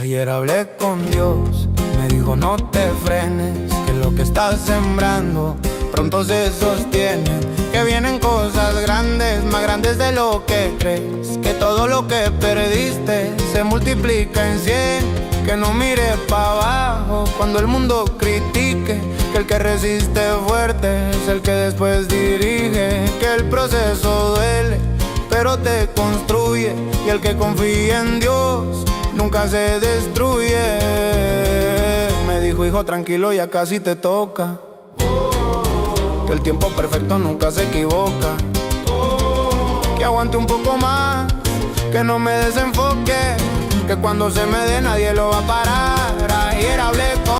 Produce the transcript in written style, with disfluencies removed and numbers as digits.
Ayer hablé con Dios, me dijo no te frenes, que lo que estás sembrando pronto se sostiene, que vienen cosas grandes, más grandes de lo que crees, que todo lo que perdiste se multiplica en 100, que no mires para abajo cuando el mundo critique, que el que resiste fuerte es el que después dirige, que el proceso duele pero te construye, y el que confía en Dios nunca se destruye. Me dijo, hijo, tranquilo, ya casi te toca, que el tiempo perfecto nunca se equivoca, que aguante un poco más, que no me desenfoque, que cuando se me dé nadie lo va a parar. Ayer hablé